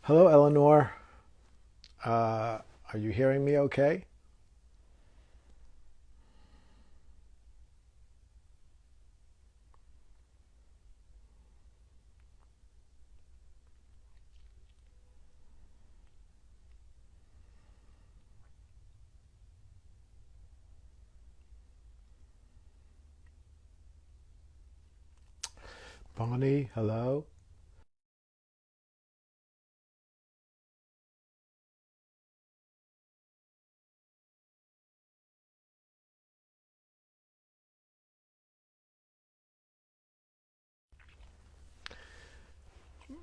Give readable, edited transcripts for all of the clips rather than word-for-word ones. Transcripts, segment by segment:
Hello, Eleanor. Are you hearing me okay? Bonnie, hello.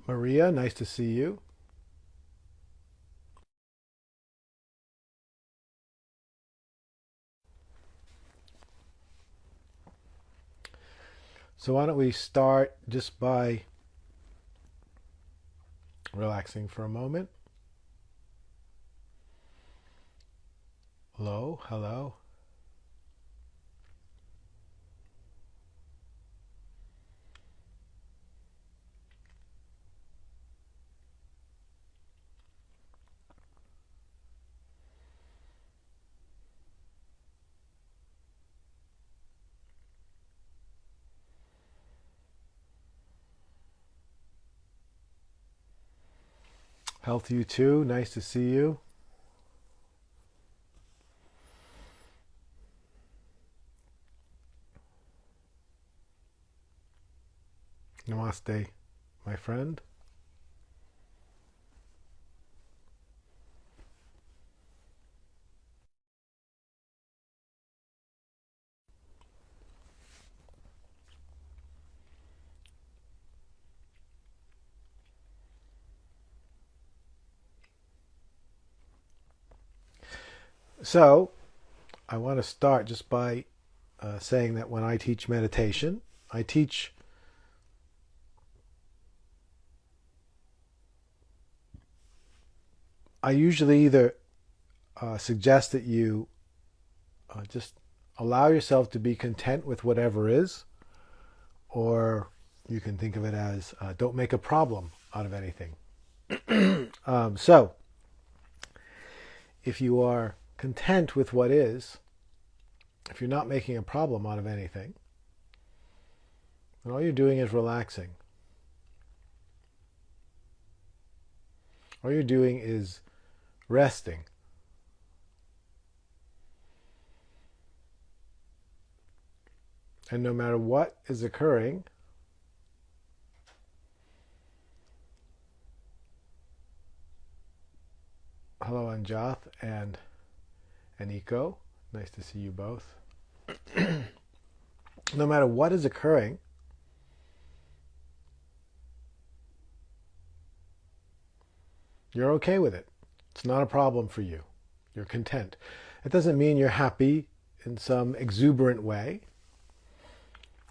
Maria, nice to see you. So why don't we start just by relaxing for a moment. Hello, hello. Health you too. Nice to see you. Namaste, my friend. So I want to start just by saying that when I teach meditation, I teach I usually either suggest that you just allow yourself to be content with whatever is, or you can think of it as don't make a problem out of anything. So, if you are content with what is, if you're not making a problem out of anything, then all you're doing is relaxing. All you're doing is resting. And no matter what is occurring, hello Anjath and Aniko, nice to see you both. No matter what is occurring, you're okay with it. It's not a problem for you. You're content. It doesn't mean you're happy in some exuberant way.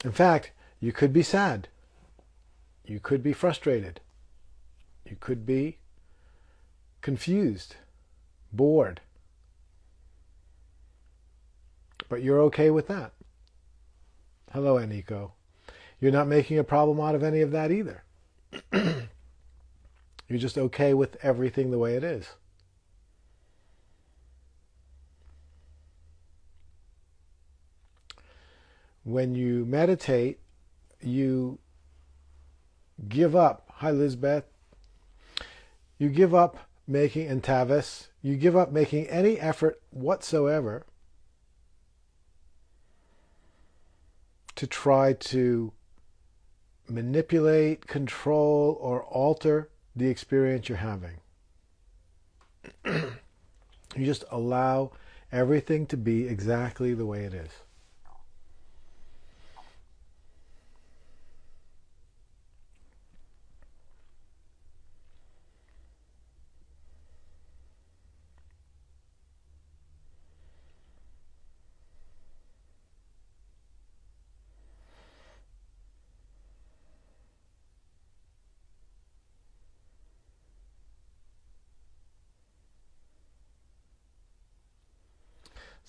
In fact, you could be sad. You could be frustrated. You could be confused, bored. But you're okay with that. Hello, Aniko. You're not making a problem out of any of that either. You're just okay with everything the way it is. When you meditate, you give up. Hi, Lisbeth. You give up making, and Tavis, you give up making any effort whatsoever to try to manipulate, control, or alter the experience you're having. You just allow everything to be exactly the way it is.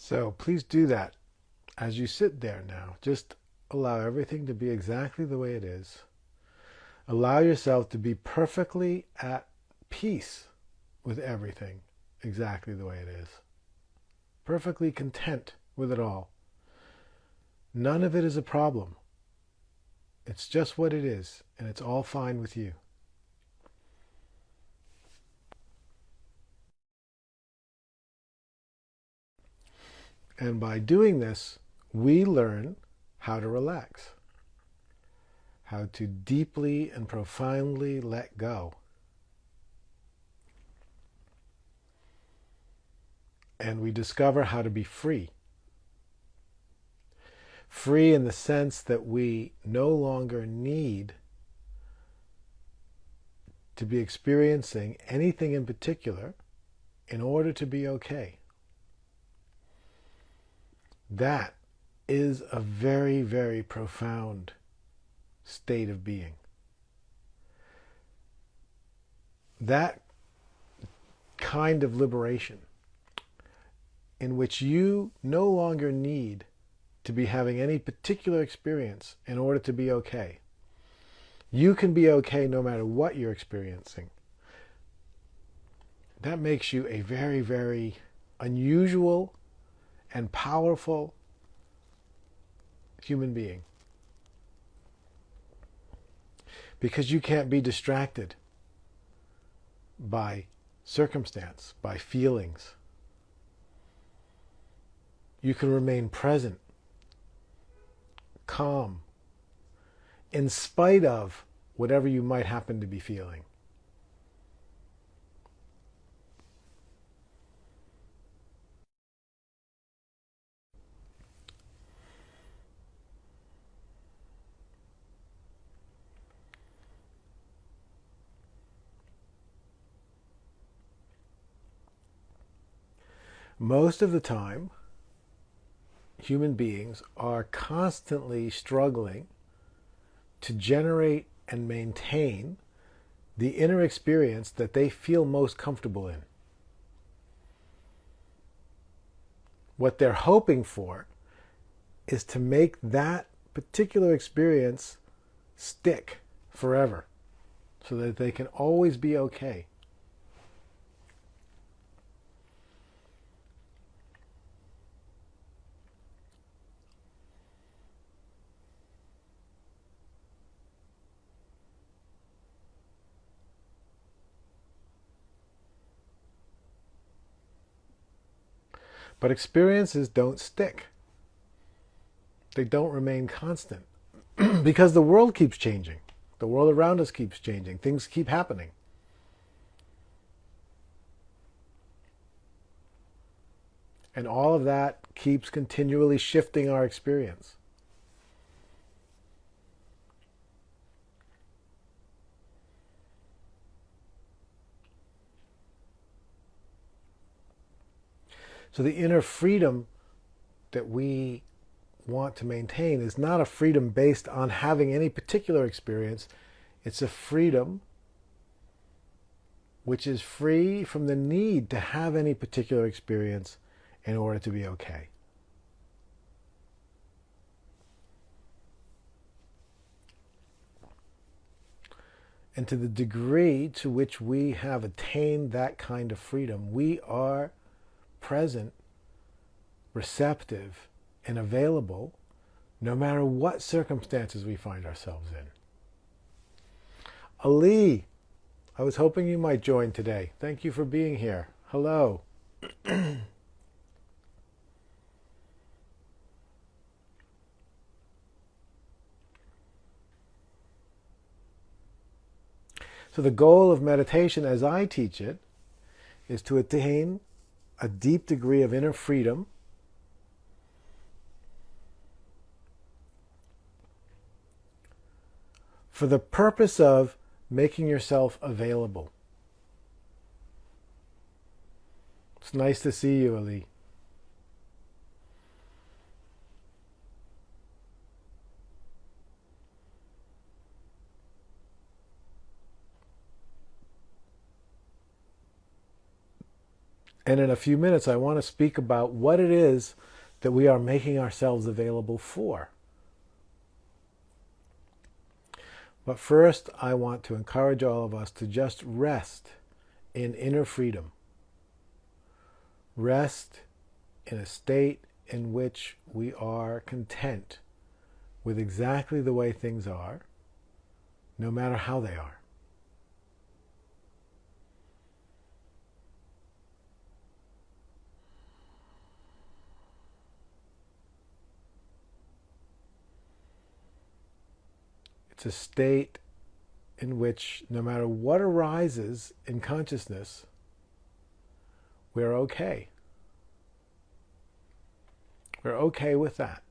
So please do that as you sit there now. Just allow everything to be exactly the way it is. Allow yourself to be perfectly at peace with everything exactly the way it is. Perfectly content with it all. None of it is a problem. It's just what it is, and it's all fine with you. And by doing this, we learn how to relax, how to deeply and profoundly let go. And we discover how to be free. Free in the sense that we no longer need to be experiencing anything in particular in order to be okay. That is a very, very profound state of being. That kind of liberation in which you no longer need to be having any particular experience in order to be okay. You can be okay no matter what you're experiencing. That makes you a very, very unusual and powerful human being. Because you can't be distracted by circumstance, by feelings. You can remain present, calm, in spite of whatever you might happen to be feeling. Most of the time, human beings are constantly struggling to generate and maintain the inner experience that they feel most comfortable in. What they're hoping for is to make that particular experience stick forever so that they can always be okay. But experiences don't stick. They don't remain constant because the world keeps changing. The world around us keeps changing. Things keep happening. And all of that keeps continually shifting our experience. So the inner freedom that we want to maintain is not a freedom based on having any particular experience. It's a freedom which is free from the need to have any particular experience in order to be okay. And to the degree to which we have attained that kind of freedom, we are present, receptive, and available no matter what circumstances we find ourselves in. Ali, I was hoping you might join today. Thank you for being here. Hello. So the goal of meditation as I teach it is to attain a deep degree of inner freedom for the purpose of making yourself available. It's nice to see you, Ali. And in a few minutes, I want to speak about what it is that we are making ourselves available for. But first, I want to encourage all of us to just rest in inner freedom. Rest in a state in which we are content with exactly the way things are, no matter how they are. It's a state in which no matter what arises in consciousness, we're okay. We're okay with that.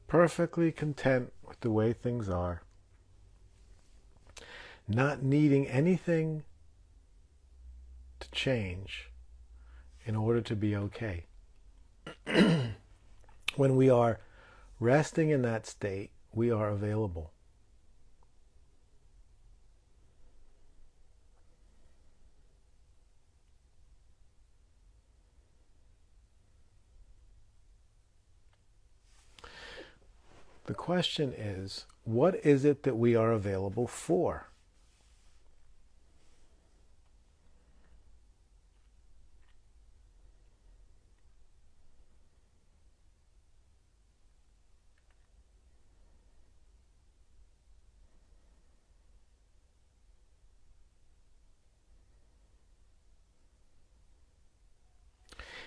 Perfectly content with the way things are, not needing anything to change in order to be okay. When we are resting in that state, we are available. The question is, what is it that we are available for?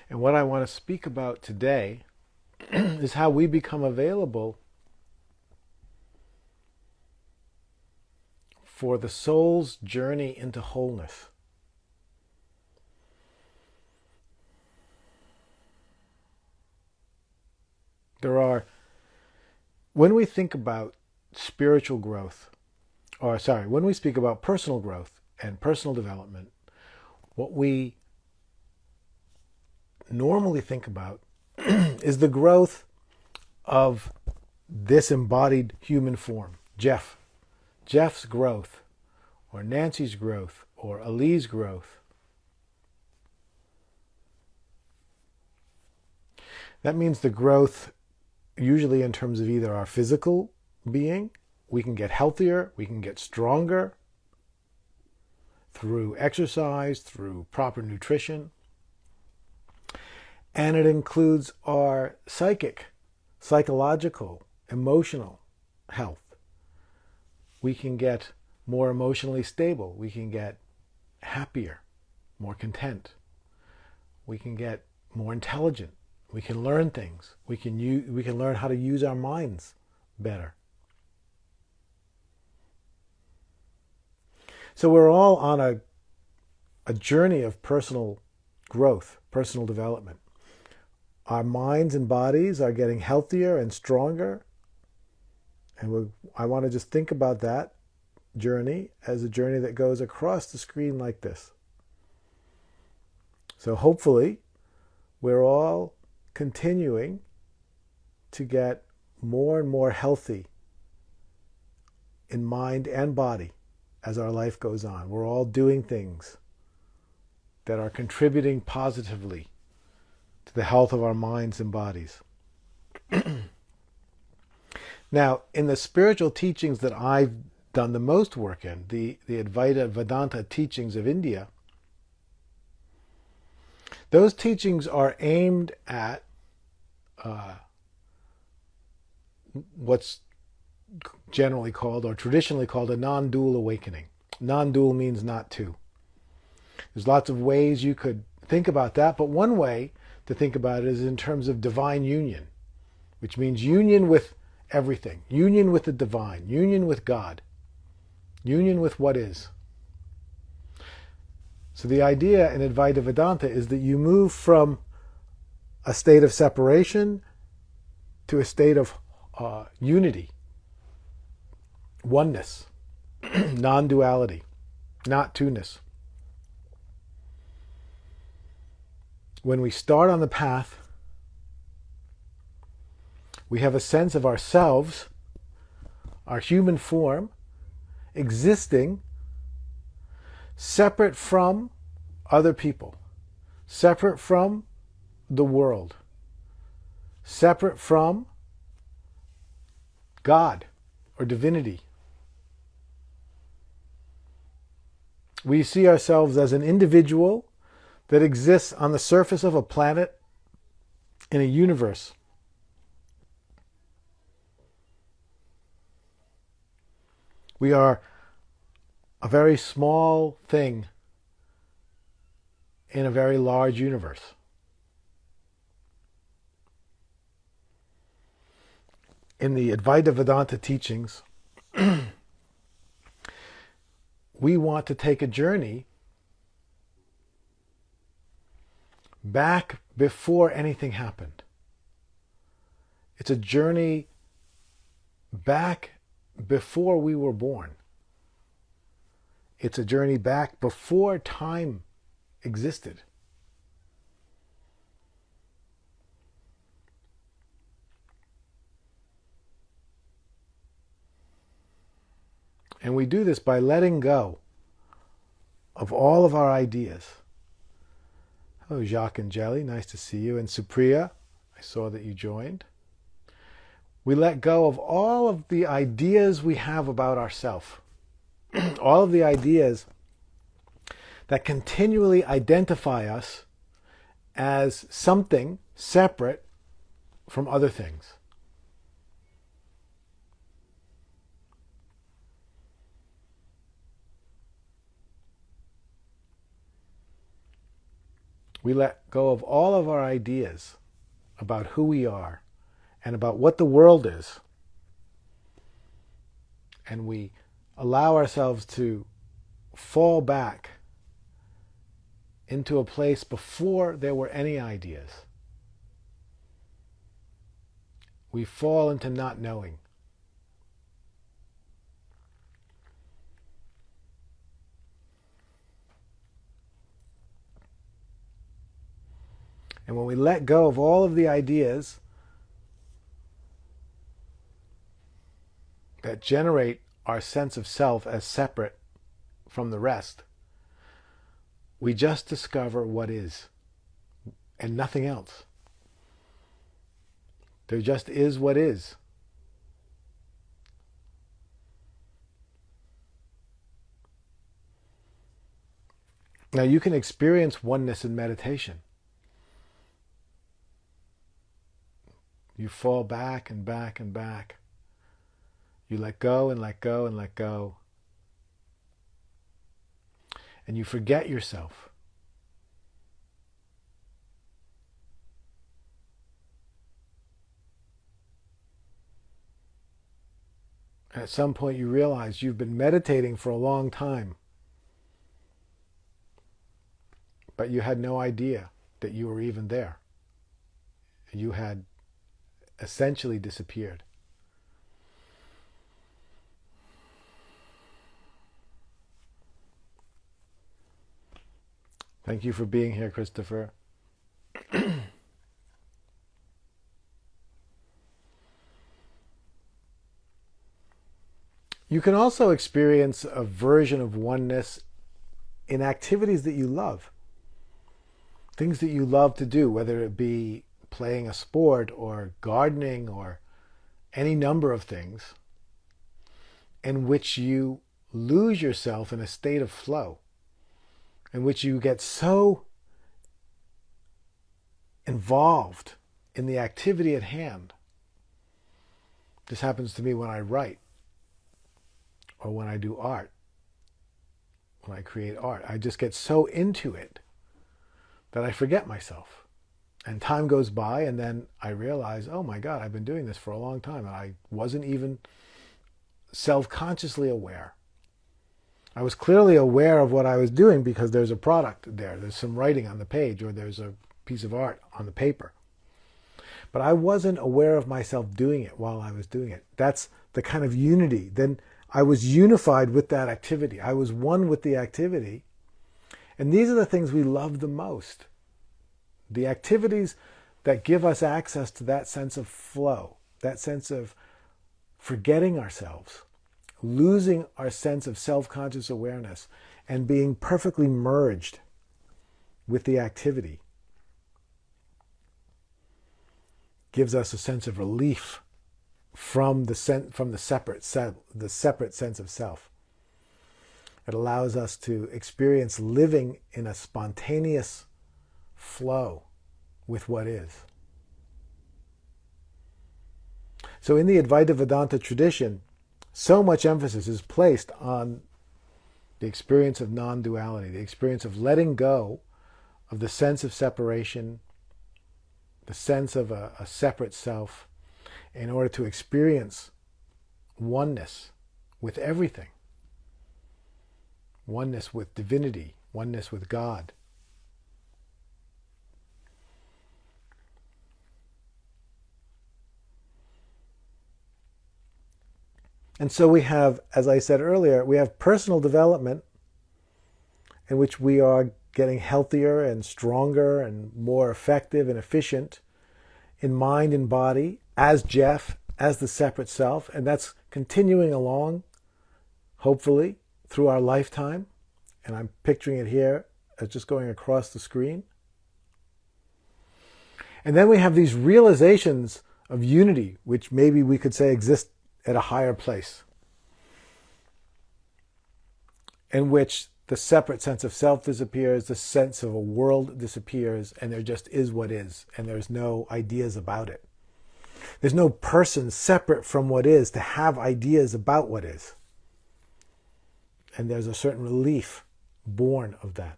And what I want to speak about today is how we become available for the soul's journey into wholeness. When we think about spiritual growth, when we speak about personal growth and personal development, what we normally think about is the growth of this embodied human form, Jeff's growth, or Nancy's growth, or Ali's growth. That means the growth usually in terms of either our physical being, we can get healthier, we can get stronger through exercise, through proper nutrition. And it includes our psychological, emotional health. We can get more emotionally stable. We can get happier, more content. We can get more intelligent. We can learn things. We can learn how to use our minds better. So we're all on a journey of personal growth, personal development. our minds and bodies are getting healthier and stronger. And I want to just think about that journey as a journey that goes across the screen like this. So hopefully we're all continuing to get more and more healthy in mind and body as our life goes on. We're all doing things that are contributing positively to the health of our minds and bodies. Now, in the spiritual teachings that I've done the most work in, the Advaita Vedanta teachings of India, those teachings are aimed at what's generally called or traditionally called a non-dual awakening. Non-dual means not two. There's lots of ways you could think about that, but one way to think about it is in terms of divine union, which means union with everything, union with the divine, union with God, union with what is. So the idea in Advaita Vedanta is that you move from a state of separation to a state of unity, oneness, non-duality, not two-ness. When we start on the path, we have a sense of ourselves, our human form, existing separate from other people, separate from the world, separate from God or divinity. We see ourselves as an individual that exists on the surface of a planet in a universe. We are a very small thing in a very large universe. In the Advaita Vedanta teachings, we want to take a journey back before anything happened. It's a journey back before we were born. It's a journey back before time existed. And we do this by letting go of all of our ideas. Hello, Jacques and Jelly. Nice to see you. And Supriya, I saw that you joined. We let go of all of the ideas we have about ourselves. All of the ideas that continually identify us as something separate from other things. We let go of all of our ideas about who we are and about what the world is. And we allow ourselves to fall back into a place before there were any ideas. We fall into not knowing. And when we let go of all of the ideas that generate our sense of self as separate from the rest, we just discover what is and nothing else. There just is what is. Now you can experience oneness in meditation. You fall back and back and back. You let go and let go and let go. And you forget yourself. At some point you realize you've been meditating for a long time, but you had no idea that you were even there. you had essentially disappeared. Thank you for being here, Christopher. You can also experience a version of oneness in activities that you love. Things that you love to do, whether it be playing a sport or gardening or any number of things, in which you lose yourself in a state of flow, in which you get so involved in the activity at hand. This happens to me when I write or when I do art, when I create art. I just get so into it that I forget myself. And time goes by, and then I realize, oh my God, I've been doing this for a long time, and I wasn't even self-consciously aware. I was clearly aware of what I was doing because there's a product there. There's some writing on the page, or there's a piece of art on the paper. But I wasn't aware of myself doing it while I was doing it. That's the kind of unity. Then I was unified with that activity. I was one with the activity. And these are the things we love the most. The activities that give us access to that sense of flow, that sense of forgetting ourselves, losing our sense of self-conscious awareness, and being perfectly merged with the activity, gives us a sense of relief from the separate sense of self. It allows us to experience living in a spontaneous flow with what is. So in the Advaita Vedanta tradition, so much emphasis is placed on the experience of non-duality, the experience of letting go of the sense of separation, the sense of a separate self, in order to experience oneness with everything. Oneness with divinity, oneness with God. And so we have, as I said earlier, we have personal development in which we are getting healthier and stronger and more effective and efficient in mind and body as Jeff, as the separate self. And that's continuing along, hopefully, through our lifetime. And I'm picturing it here as just going across the screen. And then we have these realizations of unity, which maybe we could say exist at a higher place, in which the separate sense of self disappears, the sense of a world disappears, and there just is what is, and there's no ideas about it. There's no person separate from what is to have ideas about what is. And there's a certain relief born of that.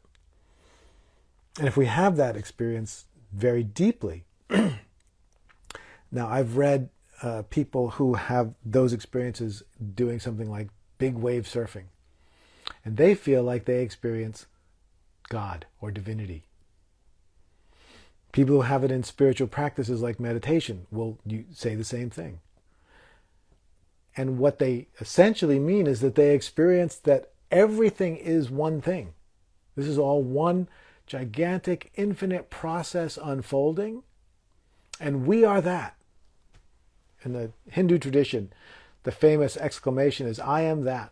And if we have that experience very deeply, now I've read people who have those experiences doing something like big wave surfing, and they feel like they experience God or divinity. People who have it in spiritual practices like meditation will say the same thing. And what they essentially mean is that they experience that everything is one thing. This is all one gigantic, infinite process unfolding, and we are that. In the Hindu tradition, the famous exclamation is, "I am that."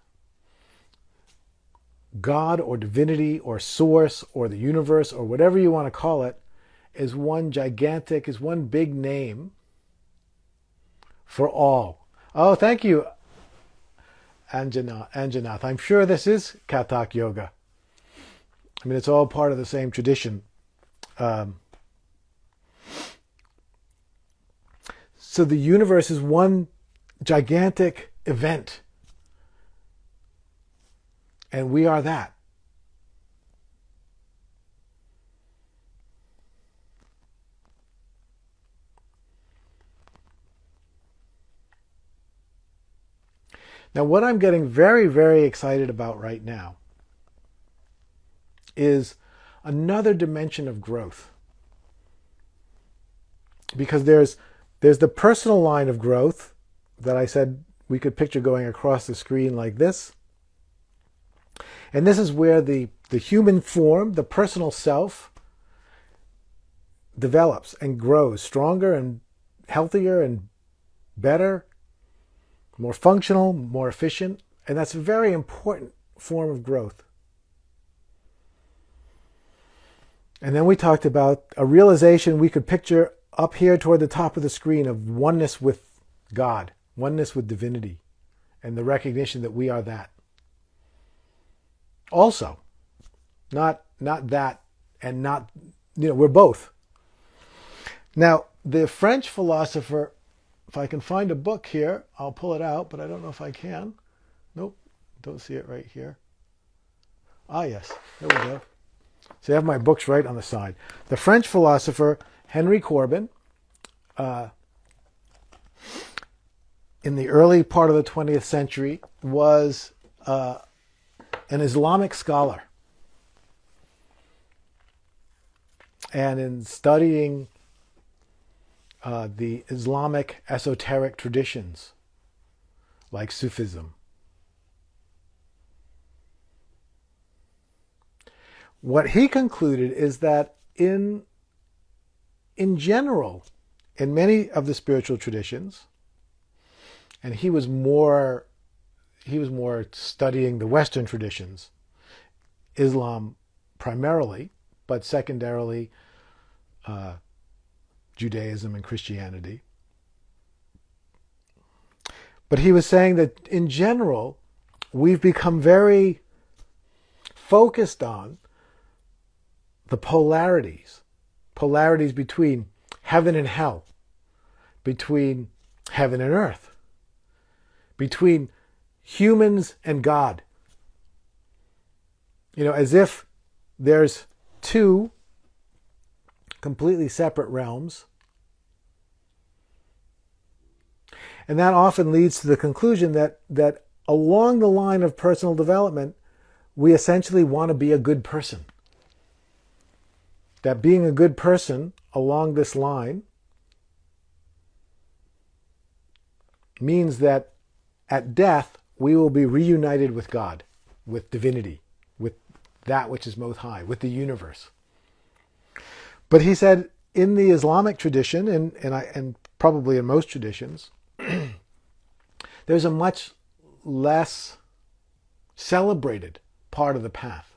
God or divinity or source or the universe or whatever you want to call it is one big name for all. Oh, thank you, Anjanath. I'm sure this is Kathak Yoga. I mean, it's all part of the same tradition. So the universe is one gigantic event. And we are that. Now, what I'm getting very, very excited about right now is another dimension of growth. because there's the personal line of growth that I said we could picture going across the screen like this. And this is where the human form, the personal self, develops and grows stronger and healthier and better, more functional, more efficient. And that's a very important form of growth. And then we talked about a realization we could picture up here toward the top of the screen of oneness with God, oneness with divinity, and the recognition that we are that. Also, not that, and not, we're both. Now, the French philosopher, if I can find a book here, I'll pull it out, but I don't know if I can. Nope, don't see it right here. Ah, yes, there we go. So I have my books right on the side. The French philosopher Henry Corbin, in the early part of the 20th century, was an Islamic scholar. And in studying the Islamic esoteric traditions, like Sufism, what he concluded is that in general, in many of the spiritual traditions, and he was more studying the Western traditions, Islam primarily, but secondarily Judaism and Christianity. But he was saying that in general, we've become very focused on the polarities between heaven and hell, between heaven and earth, between humans and God. As if there's two completely separate realms. And that often leads to the conclusion that along the line of personal development, we essentially want to be a good person. That being a good person along this line means that at death, we will be reunited with God, with divinity, with that which is most high, with the universe. But he said in the Islamic tradition, and probably in most traditions, there's a much less celebrated part of the path.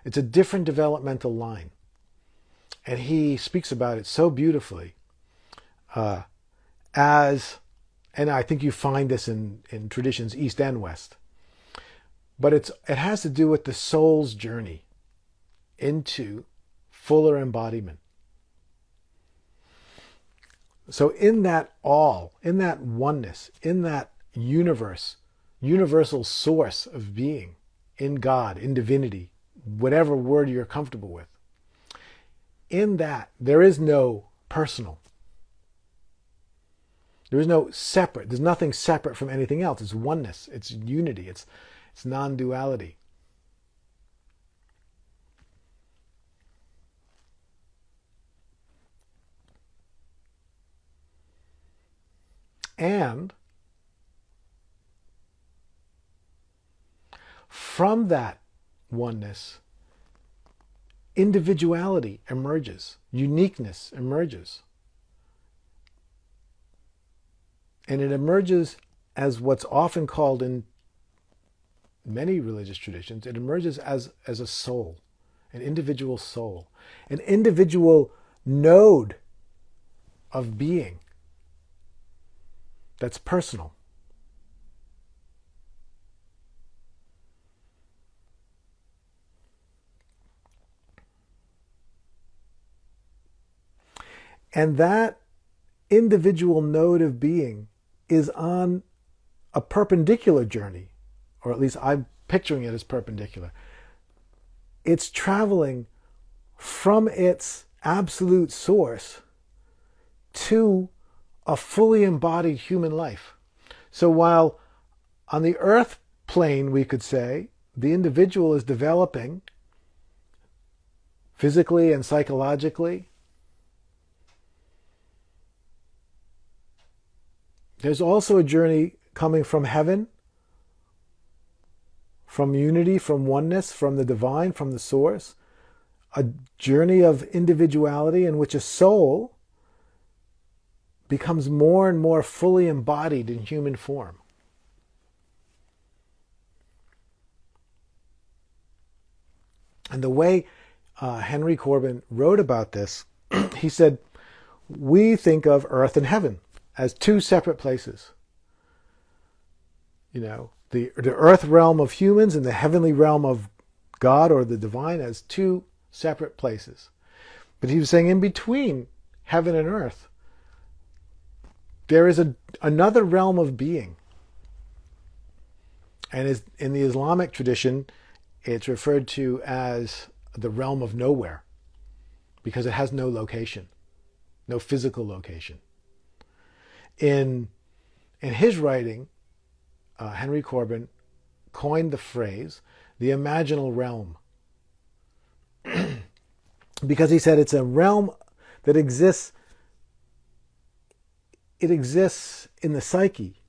It's a different developmental line. And he speaks about it so beautifully and I think you find this in traditions East and West. But it has to do with the soul's journey into fuller embodiment. So in that all, in that oneness, in that universe, universal source of being, in God, in divinity, whatever word you're comfortable with, in that there is no personal. There is no separate. There's nothing separate from anything else. It's oneness. It's unity. It's non-duality. And from that oneness, individuality emerges. Uniqueness emerges. And it emerges as what's often called in many religious traditions, it emerges as a soul, an individual soul, an individual node of being that's personal. And that individual node of being is on a perpendicular journey, or at least I'm picturing it as perpendicular. It's traveling from its absolute source to a fully embodied human life. So while on the earth plane, we could say, the individual is developing physically and psychologically, There's also a journey coming from heaven, from unity, from oneness, from the divine, from the source. A journey of individuality in which a soul becomes more and more fully embodied in human form. And the way Henry Corbin wrote about this, he said, we think of earth and heaven as two separate places. You know, the earth realm of humans and the heavenly realm of God or the divine as two separate places. But he was saying in between heaven and earth, there is another realm of being. And in the Islamic tradition, it's referred to as the realm of nowhere because it has no location, no physical location. In his writing, Henry Corbin coined the phrase, the imaginal realm. Because he said it's a realm that exists, it exists in the psyche,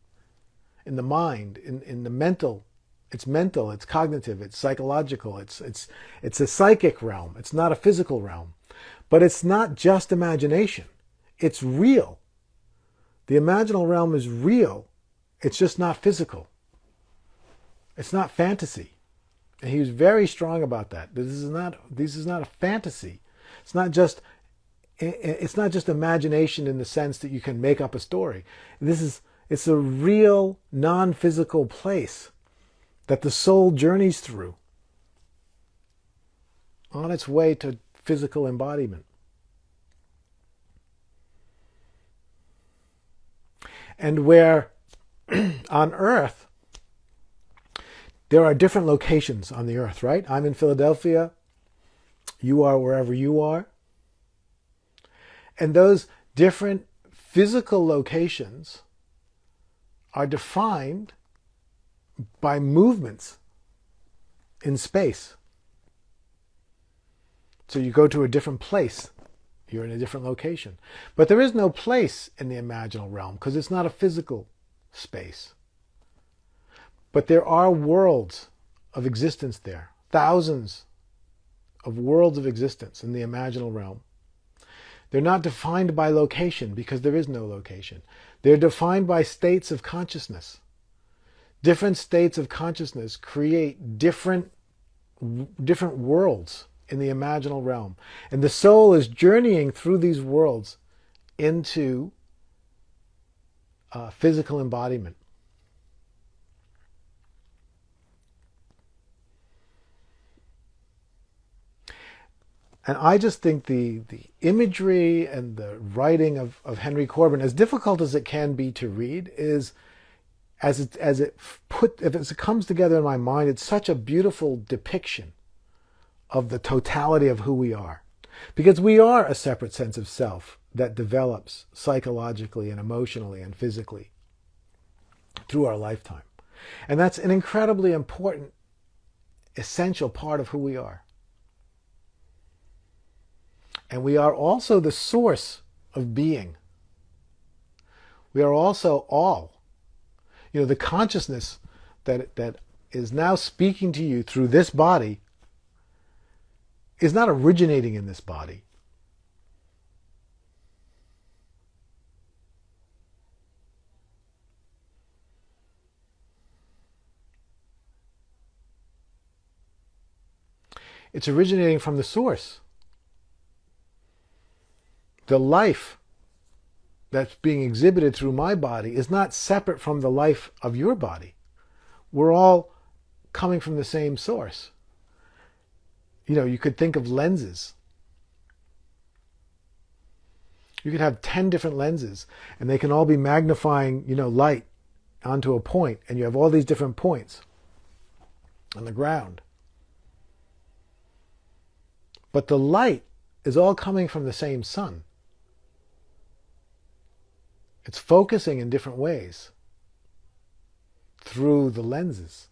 in the mind, in the mental. It's mental, it's cognitive, it's psychological, it's a psychic realm. It's not a physical realm. But it's not just imagination. It's real. The imaginal realm is real. It's just not physical. It's not fantasy. And he was very strong about that. This is not a fantasy. It's not just imagination in the sense that you can make up a story. It's a real non-physical place that the soul journeys through on its way to physical embodiment. And where on earth, there are different locations on the earth, right? I'm in Philadelphia. You are wherever you are. And those different physical locations are defined by movements in space. So you go to a different place. You're in a different location. But there is no place in the imaginal realm because it's not a physical space. But there are worlds of existence there. Thousands of worlds of existence in the imaginal realm. They're not defined by location because there is no location. They're defined by states of consciousness. Different states of consciousness create different worlds in the imaginal realm. And the soul is journeying through these worlds into physical embodiment. And I just think the imagery and the writing of Henry Corbin, as difficult as it can be to read, is as it comes together in my mind, it's such a beautiful depiction of the totality of who we are. Because we are a separate sense of self that develops psychologically and emotionally and physically through our lifetime. And that's an incredibly important, essential part of who we are. And we are also the source of being. We are also all. You know, the consciousness that is now speaking to you through this body is not originating in this body. It's originating from the source. The life that's being exhibited through my body is not separate from the life of your body. We're all coming from the same source. You know, you could think of lenses. You could have 10 different lenses, and they can all be magnifying, light onto a point, and you have all these different points on the ground. But the light is all coming from the same sun. It's focusing in different ways through the lenses.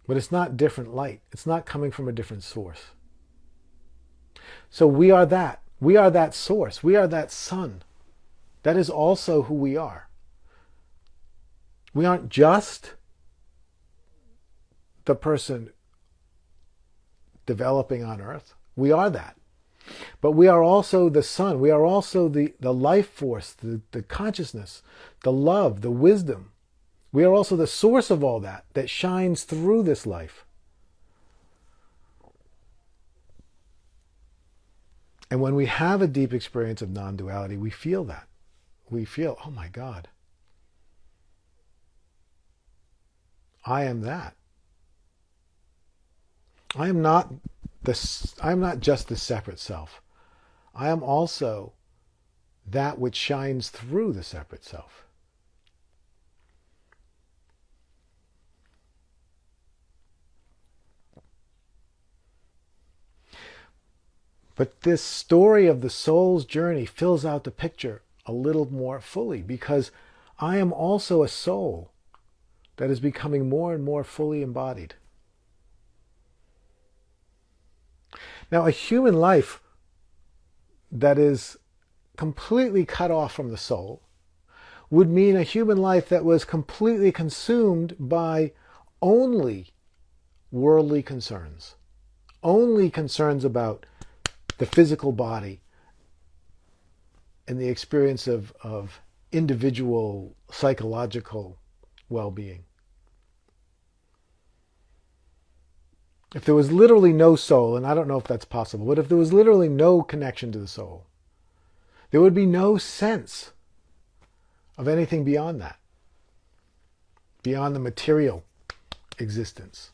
But it's not different light. It's not coming from a different source. So we are that. We are that source. We are that sun. That is also who we are. We aren't just the person developing on earth. We are that. But we are also the sun. We are also the life force, the consciousness, the love, the wisdom. We are also the source of all that shines through this life. And when we have a deep experience of non-duality, we feel that. We feel, oh my God, I am that. I am not just the separate self. I am also that which shines through the separate self. But this story of the soul's journey fills out the picture a little more fully, because I am also a soul that is becoming more and more fully embodied. Now, a human life that is completely cut off from the soul would mean a human life that was completely consumed by only worldly concerns, only concerns about the physical body and the experience of individual psychological well-being. If there was literally no soul, and I don't know if that's possible, but if there was literally no connection to the soul, there would be no sense of anything beyond that, beyond the material existence.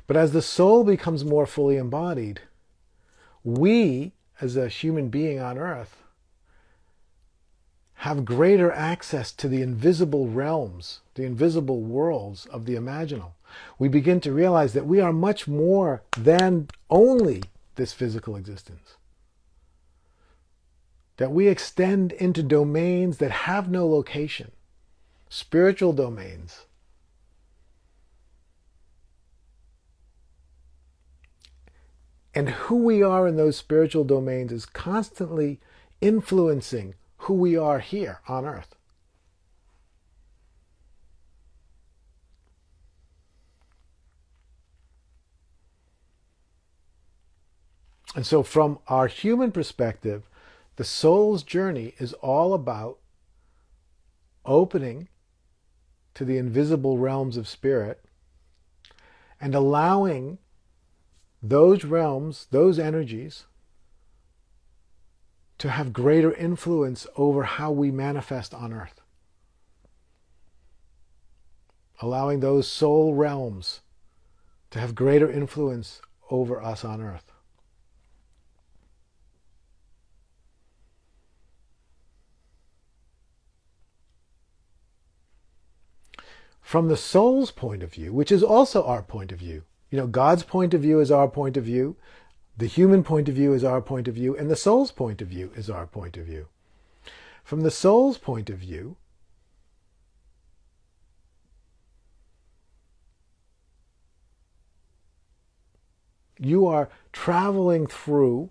But as the soul becomes more fully embodied, we, as a human being on earth, have greater access to the invisible realms, the invisible worlds of the imaginal. We begin to realize that we are much more than only this physical existence. That we extend into domains that have no location, spiritual domains. And who we are in those spiritual domains is constantly influencing who we are here on earth. And so from our human perspective, the soul's journey is all about opening to the invisible realms of spirit and allowing those realms, those energies, to have greater influence over how we manifest on earth. Allowing those soul realms to have greater influence over us on earth. From the soul's point of view, which is also our point of view, God's point of view is our point of view, the human point of view is our point of view, and the soul's point of view is our point of view. From the soul's point of view, you are traveling through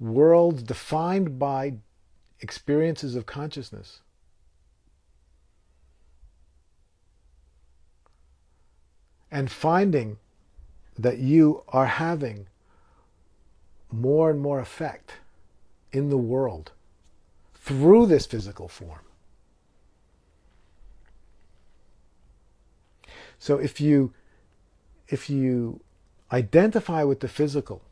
worlds defined by experiences of consciousness. And finding that you are having more and more effect in the world through this physical form. So if you identify with the physical,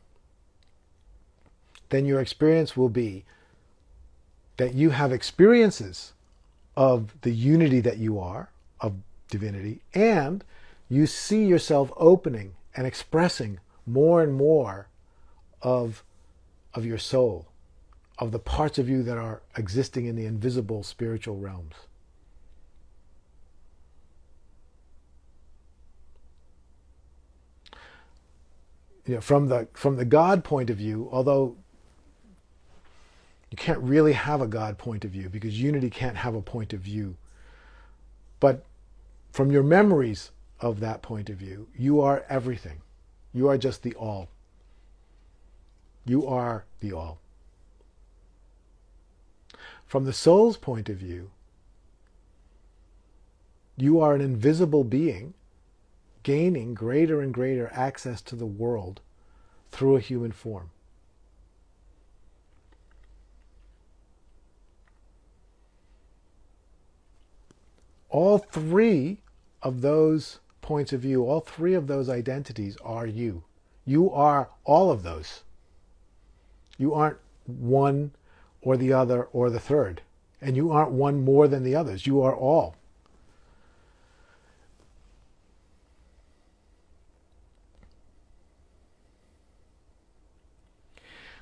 then your experience will be that you have experiences of the unity that you are, of divinity, and you see yourself opening and expressing more and more of your soul, of the parts of you that are existing in the invisible spiritual realms. From the God point of view, although you can't really have a God point of view because unity can't have a point of view, but from your memories of that point of view, you are everything. You are just the all. You are the all. From the soul's point of view, you are an invisible being gaining greater and greater access to the world through a human form. All three of those points of view, all three of those identities are you. You are all of those. You aren't one or the other or the third. And you aren't one more than the others. You are all.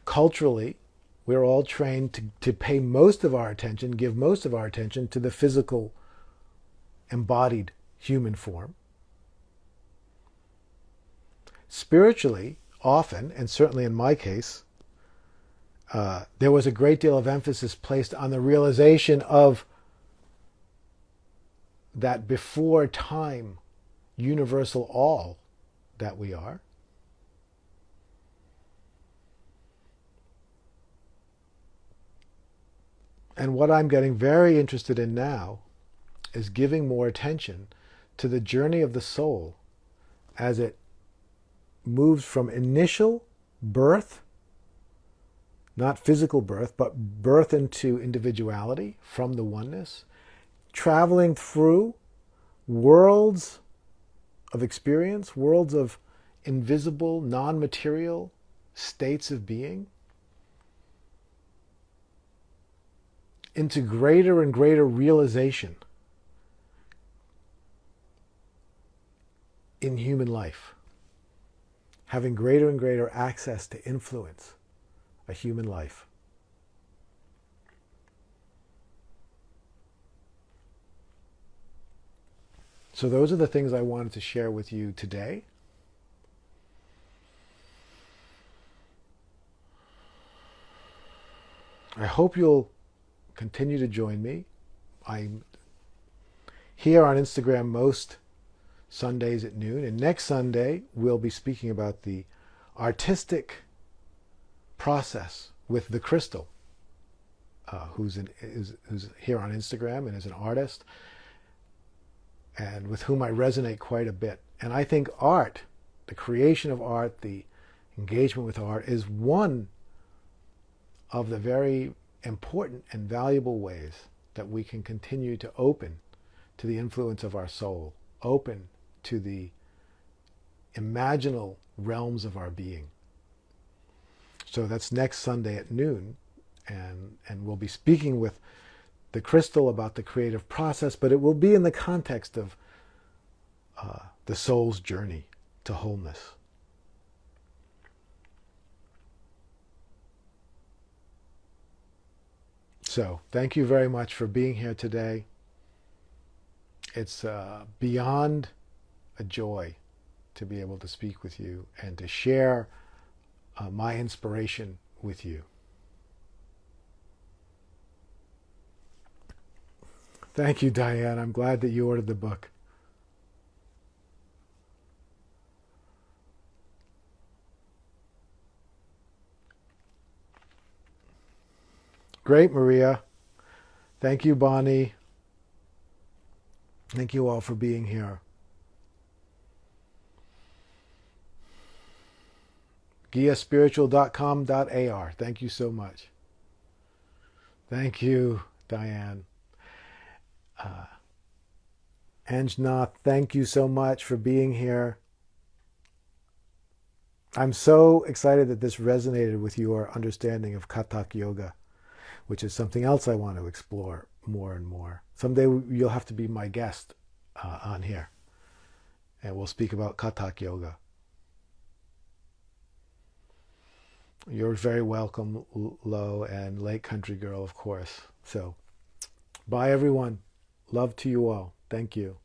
Culturally, we're all trained to pay most of our attention, give most of our attention to the physical, embodied human form. Spiritually, often, and certainly in my case, there was a great deal of emphasis placed on the realization of that before time universal all that we are. And what I'm getting very interested in now is giving more attention to the journey of the soul as it moves from initial birth, not physical birth, but birth into individuality from the oneness, traveling through worlds of experience, worlds of invisible, non-material states of being, into greater and greater realization in human life, having greater and greater access to influence a human life. So those are the things I wanted to share with you today. I hope you'll continue to join me. I'm here on Instagram most Sundays at noon, and next Sunday we'll be speaking about the artistic process with the crystal, who's here on Instagram and is an artist, and with whom I resonate quite a bit. And I think art, the creation of art, the engagement with art, is one of the very important and valuable ways that we can continue to open to the influence of our soul, open to the imaginal realms of our being. So that's next Sunday at noon, and we'll be speaking with the crystal about the creative process, but it will be in the context of the soul's journey to wholeness. So, thank you very much for being here today. It's beyond a joy to be able to speak with you and to share my inspiration with you. Thank you, Diane. I'm glad that you ordered the book. Great, Maria. Thank you, Bonnie. Thank you all for being here. giaspiritual.com.ar. Thank you so much. Thank you, Diane. Anjnath, thank you so much for being here. I'm so excited that this resonated with your understanding of Kathak Yoga, which is something else I want to explore more and more. Someday you'll have to be my guest on here, and we'll speak about Kathak Yoga. You're very welcome, Lo, and Lake Country Girl, of course. So, bye everyone. Love to you all. Thank you.